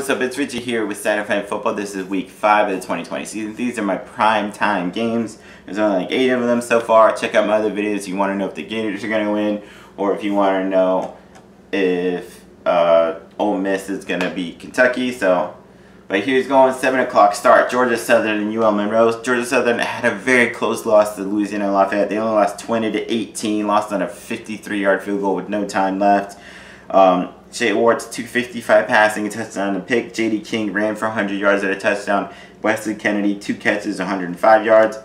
what's up? It's Richie here with Saturday Night Football. This is week 5 of the 2020 season. These are my prime time games. There's only like 8 of them so far. Check out my other videos if you want to know if the Gators are going to win, or if you want to know if Ole Miss is going to beat Kentucky. But here's going 7 o'clock start. Georgia Southern and UL Monroe. Georgia Southern had a very close loss to Louisiana Lafayette. They only lost 20-18. Lost on a 53-yard field goal with no time left. Shea Ward's 255 passing, a touchdown and a pick. J.D. King ran for 100 yards at a touchdown. Wesley Kennedy, 2 catches, 105 yards.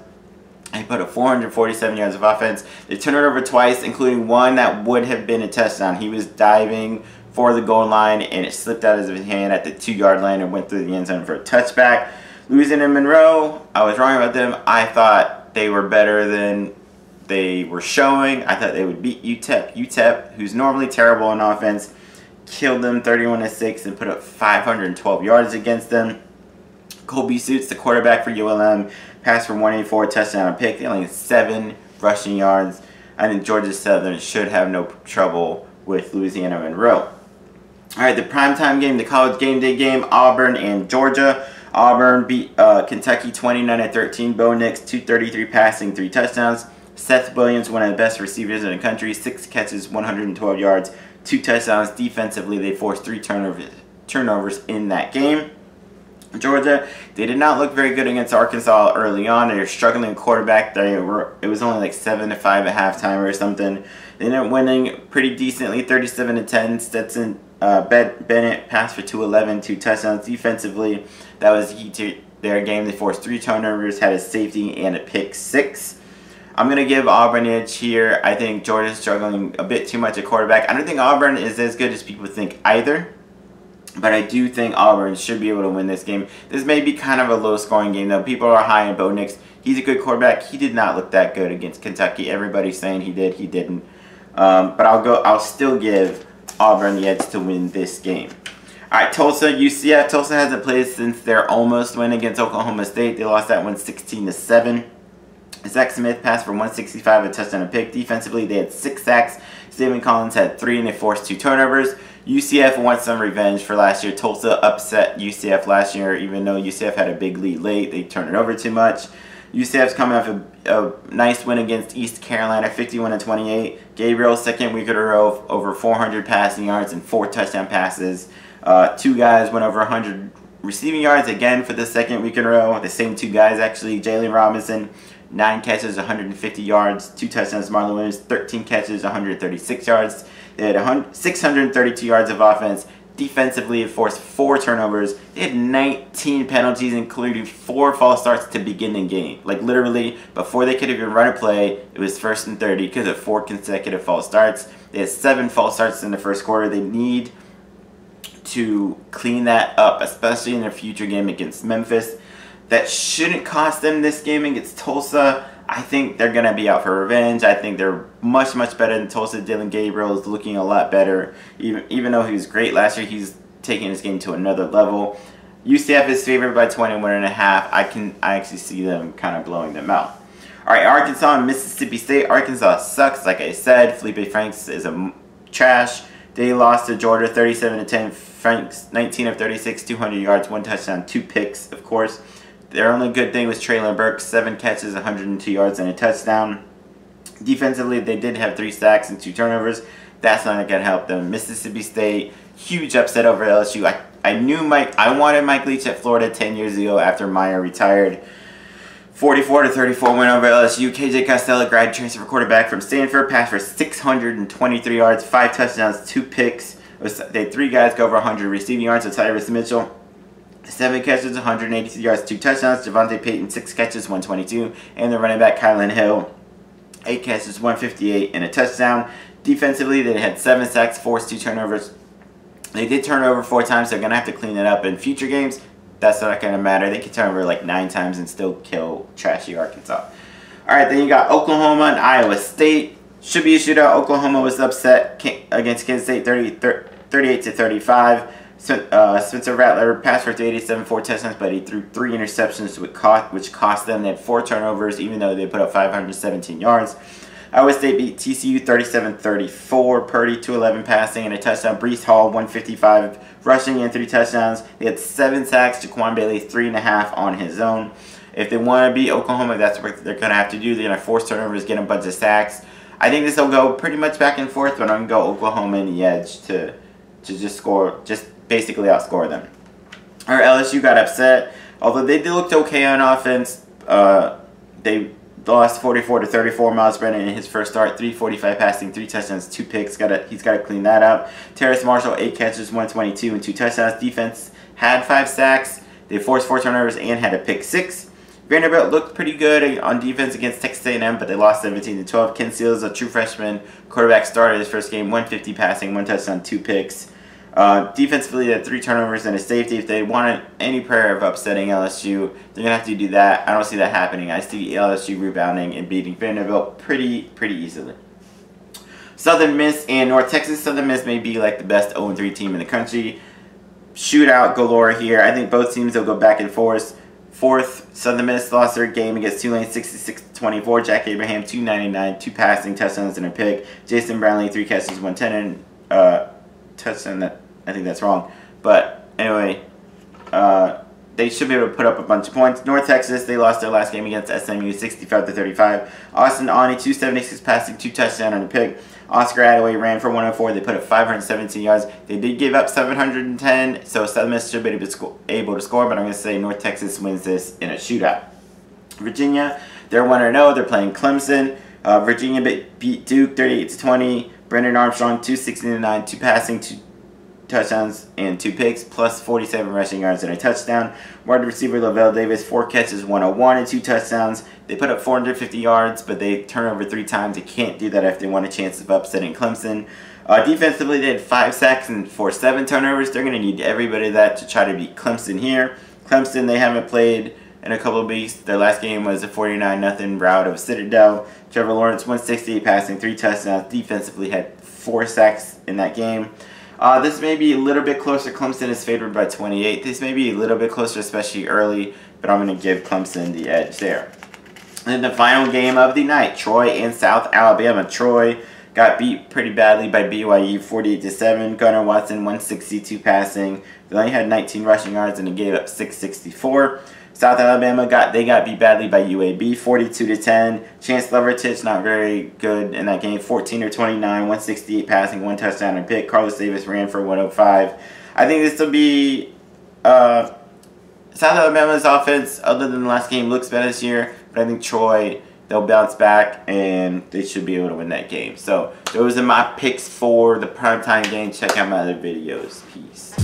He put up 447 yards of offense. They turned it over twice, including one that would have been a touchdown. He was diving for the goal line, and it slipped out of his hand at the 2-yard line and went through the end zone for a touchback. Louisiana Monroe, I was wrong about them. I thought they were better than they were showing. I thought they would beat UTEP. UTEP, who's normally terrible on offense, killed them 31-6 and put up 512 yards against them. Colby Suits, the quarterback for ULM, passed for 184, touchdown and pick. They only had 7 rushing yards. I think Georgia Southern should have no trouble with Louisiana Monroe. Alright, the primetime game, the college game day game, Auburn and Georgia. Auburn beat Kentucky 29-13. Bo Nix, 233 passing, 3 touchdowns. Seth Williams, one of the best receivers in the country, 6 catches, 112 yards, 2 touchdowns. Defensively, they forced 3 turnovers in that game. Georgia, they did not look very good against Arkansas early on. They were struggling quarterback. It was only like 7-5 at halftime or something. They ended up winning pretty decently, 37-10. Stetson Bennett passed for 211, 2 touchdowns. Defensively, that was key to their game. They forced 3 turnovers, had a safety and a pick 6. I'm going to give Auburn an edge here. I think Georgia's struggling a bit too much at quarterback. I don't think Auburn is as good as people think either. But I do think Auburn should be able to win this game. This may be kind of a low-scoring game, though. People are high on Bo Nix. He's a good quarterback. He did not look that good against Kentucky. Everybody's saying he did. He didn't. But I'll still give Auburn the edge to win this game. All right, Tulsa, UCF. Tulsa hasn't played since their almost win against Oklahoma State. They lost that one 16-7. Zach Smith passed for 165, a touchdown and pick. Defensively, they had 6 sacks. Stephen Collins had 3, and they forced 2 turnovers. UCF wants some revenge for last year. Tulsa upset UCF last year, even though UCF had a big lead late. They turned it over too much. UCF's coming off a nice win against East Carolina, 51-28. Gabriel's second week in a row, over 400 passing yards and 4 touchdown passes. 2 guys went over 100 receiving yards again for the second week in a row. The same 2 guys, actually. Jalen Robinson, 9 catches, 150 yards, 2 touchdowns. Marlon Williams, 13 catches, 136 yards. They had 632 yards of offense. Defensively, it forced 4 turnovers. They had 19 penalties, including 4 false starts to begin the game. Like, literally, before they could even run a play, it was 1st and 30 because of 4 consecutive false starts. They had 7 false starts in the first quarter. They need to clean that up, especially in their future game against Memphis. That shouldn't cost them this game against Tulsa. I think they're going to be out for revenge. I think they're much, much better than Tulsa. Dylan Gabriel is looking a lot better. Even though he was great last year, he's taking his game to another level. UCF is favored by 21.5. I actually see them kind of blowing them out. All right, Arkansas and Mississippi State. Arkansas sucks, like I said. Felipe Franks is a trash. They lost to Georgia 37-10. Franks 19 of 36, 200 yards, 1 touchdown, 2 picks, of course. Their only good thing was Traylon Burks, 7 catches, 102 yards, and a touchdown. Defensively, they did have 3 sacks and 2 turnovers. That's not going to help them. Mississippi State, huge upset over LSU. I wanted Mike Leach at Florida 10 years ago after Meyer retired. 44-34 win over LSU. KJ Costello, grad transfer quarterback from Stanford, passed for 623 yards, 5 touchdowns, 2 picks. They had 3 guys go over 100 receiving yards. So Tyrus Mitchell, 7 catches, 182 yards, 2 touchdowns. Javonte Payton, 6 catches, 122. And the running back, Kylan Hill, 8 catches, 158, and a touchdown. Defensively, they had 7 sacks, forced 2 turnovers. They did turn over 4 times. They're going to have to clean it up in future games. That's not going to matter. They can turn over like 9 times and still kill trashy Arkansas. All right, then you got Oklahoma and Iowa State. Should be a shootout. Oklahoma was upset against Kansas State 38-35. Spencer Rattler passed for 387, 4 touchdowns, but he threw 3 interceptions, which cost them. They had 4 turnovers, even though they put up 517 yards. Iowa State beat TCU 37-34. Purdy 211 passing and a touchdown. Breece Hall 155 rushing and 3 touchdowns. They had 7 sacks. Jaquan Bailey 3.5 on his own. If they want to beat Oklahoma, that's what they're going to have to do. They're going to force turnovers, get a bunch of sacks. I think this will go pretty much back and forth, but I'm going to go Oklahoma in the edge to just score, just basically outscore them. Our LSU got upset. Although they looked okay on offense, they lost 44-34. Miles Brennan in his first start, 345 passing, 3 touchdowns, 2 picks. He's got to clean that out. Terrace Marshall, 8 catches, 122, and 2 touchdowns. Defense had 5 sacks. They forced 4 turnovers and had a pick 6. Vanderbilt looked pretty good on defense against Texas A&M, but they lost 17-12. Ken Seals, a true freshman quarterback, started his first game, 150 passing, 1 touchdown, 2 picks. Defensively, they had 3 turnovers and a safety. If they wanted any prayer of upsetting LSU, they're going to have to do that. I don't see that happening. I see LSU rebounding and beating Vanderbilt pretty easily. Southern Miss and North Texas. Southern Miss may be like the best 0-3 team in the country. Shootout galore here. I think both teams will go back and forth. Southern Miss lost their game against Tulane 66-24. Jack Abraham 299, 2 passing touchdowns and a pick. Jason Brownlee 3 catches, 110 and touchdown. That I think that's wrong, but anyway, they should be able to put up a bunch of points. North Texas, they lost their last game against SMU 65-35. Austin Aune 276 passing, 2 touchdowns and a pick. Oscar Attaway ran for 104. They put up 517 yards. They did give up 710, so Southern Miss should be able to score, but I'm going to say North Texas wins this in a shootout. Virginia, they're 1-0. They're playing Clemson. Virginia beat Duke 38-20. Brendan Armstrong 269, 2 passing, 2 touchdowns, and 2 picks, plus 47 rushing yards and a touchdown. Wide receiver Lavelle Davis, 4 catches, 101 and 2 touchdowns. They put up 450 yards, but they turn over 3 times. They can't do that if they want a chance of upsetting Clemson. Defensively, they had 5 sacks and 7 turnovers. They're going to need everybody that to try to beat Clemson here. Clemson, they haven't played in a couple of weeks. Their last game was a 49-0 rout of Citadel. Trevor Lawrence, 168 passing, 3 touchdowns. Defensively had 4 sacks in that game. This may be a little bit closer. Clemson is favored by 28. This may be a little bit closer, especially early, but I'm going to give Clemson the edge there. And then the final game of the night, Troy and South Alabama. Troy got beat pretty badly by BYU, 48-7. Gunnar Watson, 162 passing. They only had 19 rushing yards and they gave up 664. South Alabama got beat badly by UAB, 42-10. Chance Levertich not very good in that game, 14-29, 168 passing, 1 touchdown and pick. Carlos Davis ran for 105. I think this will be South Alabama's offense, other than the last game, looks better this year. But I think Troy, they'll bounce back and they should be able to win that game. So those are my picks for the primetime game. Check out my other videos. Peace.